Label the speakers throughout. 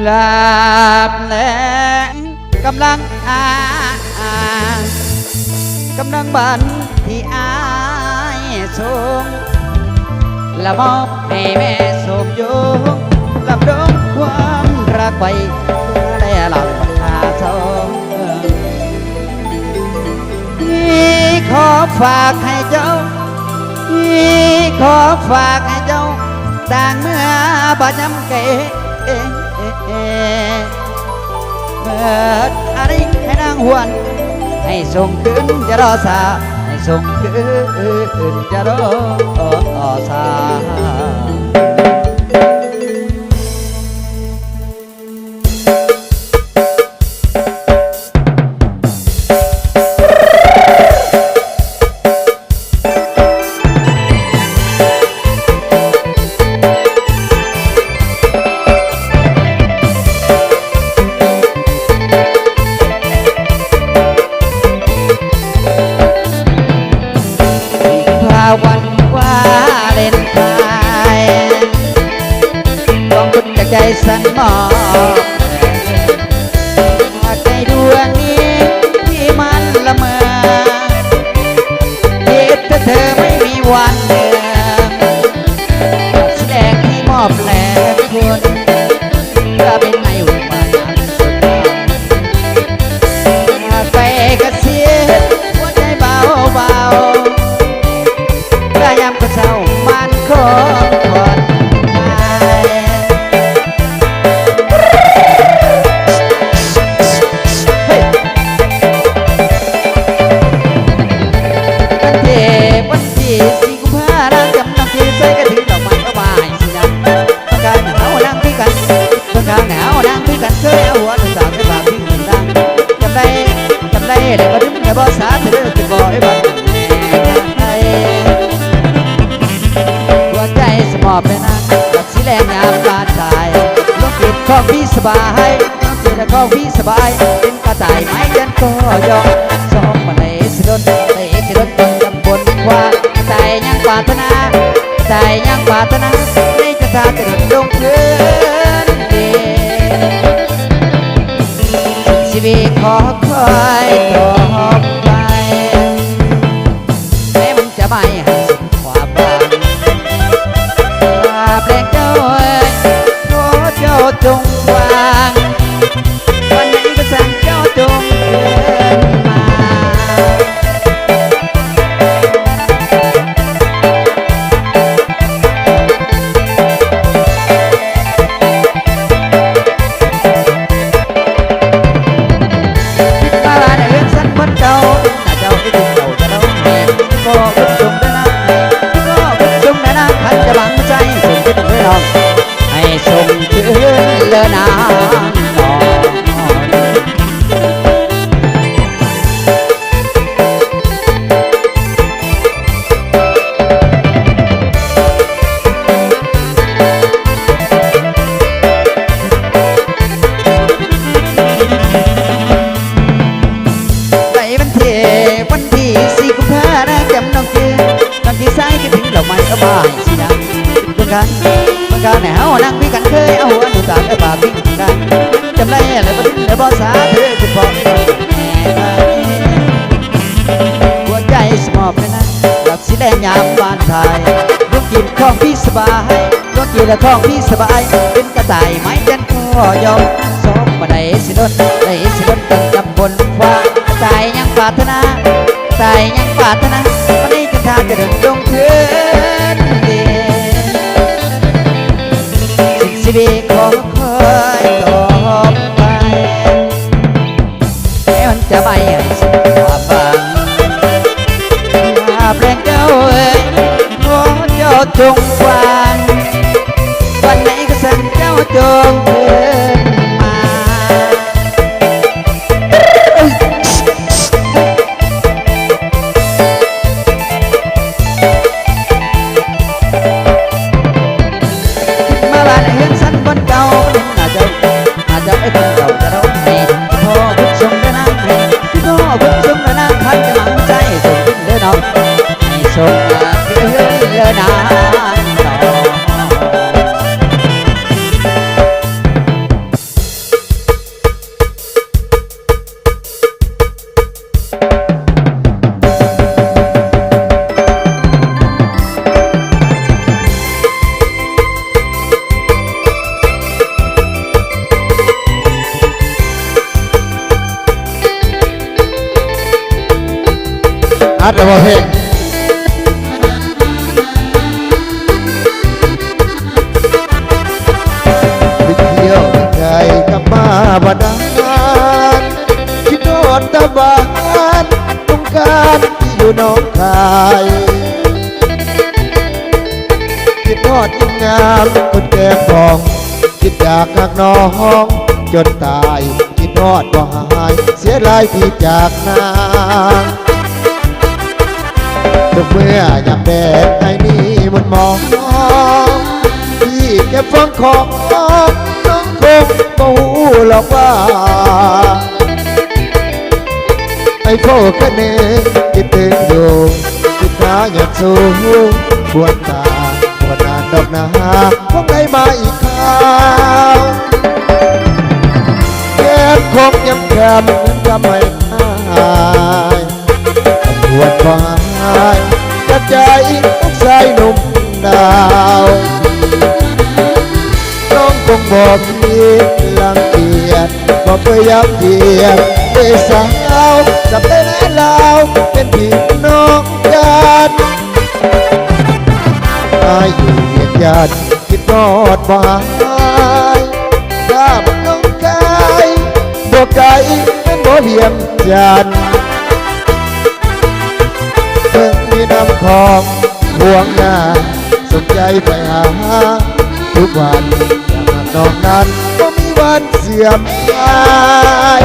Speaker 1: ลาบแหลงกำลังกำลังบันที่อายส่งละมอบให้แม่สมยงลำดงความรักไปและหลับหาทองขอฝากให้เจ้าขอฝากให้เจ้าต่างเมื่อบ่จำเกเมื่ออะไรให้นางหวนให้ส่งคืนจะรอสาให้ส่งคืนจะรอสาวันวาเลนไทน์ต้องคุณจากใจสั่นหมอบหากใจดวงนี้ที่มันละเมอคิดถ้าเธอไม่มีวันเดิมแสดงที่มอบแหลกคุณจะเป็นไงหุ่นมานานสุดหากไปกระเสียหัวใจเบายามก็เศร้ามันคงผ่อนคลายวันที่4 กุมภาพันธ์จำนำที่ใส่กระถิ่นดอกไม้ก็บายสินะประกาศหนาวนั่งพี่กันประกาศหนาวนั่งพี่กันเคยเอาหัวถึงสาวไปบางพี่คนดังจำได้เลยก็ถึงแต่บ่สาเธอจะบอกไอ้บ้านสมอบเลยนะรักสีแรงงามบานตายลูกกินของพี่สบายลูกกินของพี่สบายเป็นกระต่ายไม้ยันก็ยอมสองมาเลยสิโดนจำบนว่าใจยังปรารถนาไม่จะทาจะหลุดลงพื้นดินชีวิตขอคอยต่อไปแม้มันจะไม่ให้ความบางแปลงเจ้าขอเจ้าจงวางวันไหนก็สั่งเจ้าจงเดินมาบ้านเรือนสั้นคนเก่าหน้าเจ้าที่ถึงเก่าจะต้องให้ก็คุณจงได้นะก็คุณจงได้นะขันจะบังใจส่งที่ต้องให้เราให้ส่งคืนเลอนางนวันที่4 กุมภาพันธ์จำน้องคือน้องที่ใส่คิดถึงดอกไม้ก็บายสินะทุกครั้งมันก็แนวนั่งพี่กันเคยเอาหัวหนูตาไอ้บาพี่กันจำได้เลยว่าในบ่อสาเธอจะบอกหัวใจสมอบเลยนะหลับสีแดงยามบานทายลูกกินของพี่สบายลูกกินและของพี่สบายเป็นกระต่ายไม้ยันคอยอมสองมาได้สิโดนต้องจำบนว่าใจยังปรารถนาวันนี้จะทาจะเดินลงพื้นดินชีวิตขอคอยต่อไปแม้มันจะไม่ให้สุขความบังแปลงเจ้าขอเจ้าจงวางวันไหนก็สั่งเจ้าจงเดินมาไอ้คนเก่าจะร้องเพลงพ่อคุณชมและนางเพลงพ่อคุณชมและนางพันจะมั่งใจส่งขึ้นเดินออกให้ส่งขึ้นเดินนาง
Speaker 2: อัดเอาเพลงไปเที่ยวไกลกลับมาบ้านานคิดโดนตะบานต้องการที่อยู่หน้องคายคิดทอดยิ่งงามคนแก่ฟองคิดอยากหักน้องจนตายคิดทอดบ่หายเสียลายที่จากนางทุกเมื่อยามแดดไอ้นี่มันมองที่เก็บฟังของน้องคงบ่หูหรอกว่าไอ้โฟกันเองคิดถึงอยู่คิดหาอยากสู้ปวดตาปวดนานดอกนาคงได้มาอีกคราวแก้มคงย้ำแคมยังไม่หายปวดควายกระจายต้องใส่หนุ่มดาวน้องคงบอกคิดลังเกียจบอกเคยย้ำเยียดเด้สาวจับได้แล้วเป็นพี่น้องกันอาอยู่เวียนยันคิดรอดบ่หายถ้าบักน้องกายบ่ไกลเป็นบ่เวียงจันทร์เพิ่งมีน้ำคลองห่วงหน้าสนใจไปหาทุกวันอยากมาน้องนั้นก็มีวันเสื่อมคลาย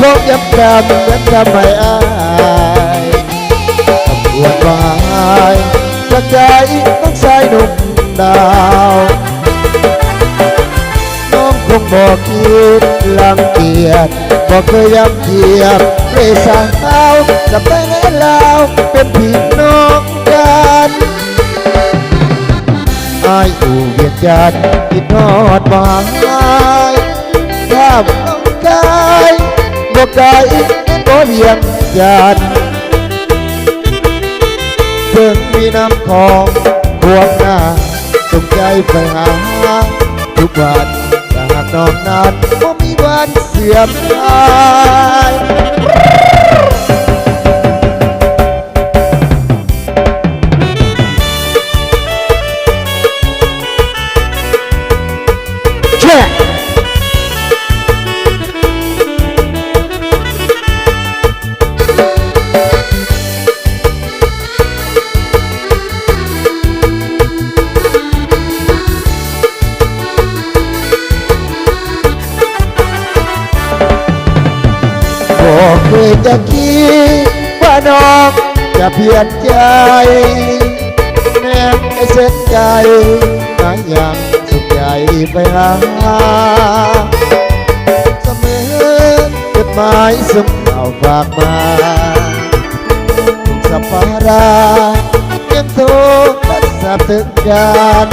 Speaker 2: พบยับกำเหมือนทำไมอายตำรวจวายกระจายต้องใส่หนุ่มดาวน้องคงบอกคิดลังเกียจบอกเคยย้ำเกียบเล่สาวจับไปแล้วเป็นพี่น้องกันอายอยู่เวียนจันทร์คิดทอดบ่หายถ้าน้องกายบ่ไกลบ่เวียงจันทร์เพิ่งมีน้ำคลองควงหน้าสนใจไปหาทุกวันแต่หากน้องนั้นบ่มีวันเสื่อมคลายแช่บอกเคยจะคิดว่าน้องจะเพียรใจแม่ไอ้เส้นใจหาอย่างสุขใจไปหาเสมอจดหมายส่งข่าวฝากมาสัปดาห์ยังโทรมาสาบถึงกัน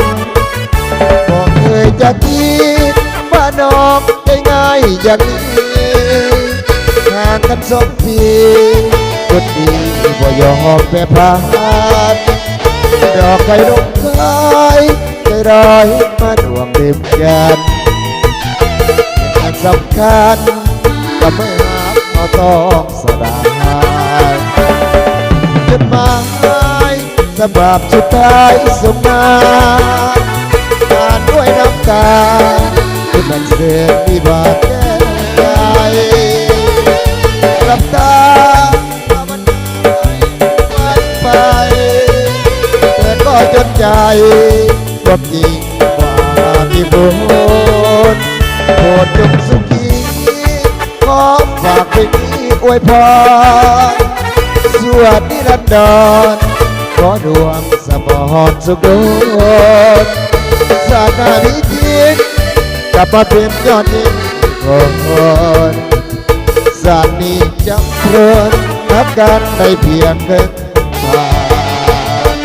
Speaker 2: บอกเคยจะคิดว่าน้องได้ง่ายอย่างนี้ห่างกัน2 ปีกดดีบ่ยอมแปรพานดอกไก่ดอกไม้ใจร้อยมาดวงเต็มกันสำคัญก็ไม่หาเอาต้องสลายจดหมายฉบับสุดท้ายส่งมาอ่านด้วยน้ำตาที่มันเสื่อมมีบาดแผลใจหลับตามันไปแต่ก็จนใจความจริงว่ามีบุญโปรดจงสุขีขอฝากเพลงนี้อวยพรสวัสดีรันดรขอดวงสมรสุขดศาสนาวิจิตรกลับมาเป็นยอดยิ่งคนศาสตร์นี้จำเพลินนับกันได้เพียงหนึ่งผ่าน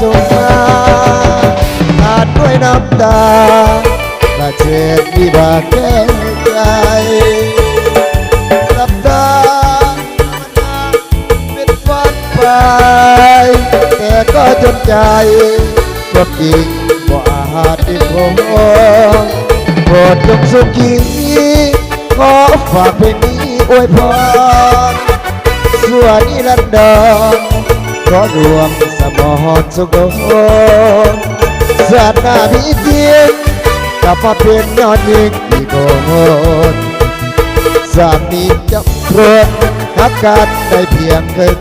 Speaker 2: ส่งมาอาจด้วยน้ำตาและเจ็บวิบากแก้ใจหลับตาเป็นฝันไปแต่ก็จนใจความจริงบ่อาจได้พบโปรดจงสุขีขอฝากเพลงนี้อวยพรส่วนนิรันดรขอรวมสมรสุขศาสนาพิจิตรกลับมาเป็นยอดยิ่งที่โกนสามีจะโปรดหักกันได้เพียงเคย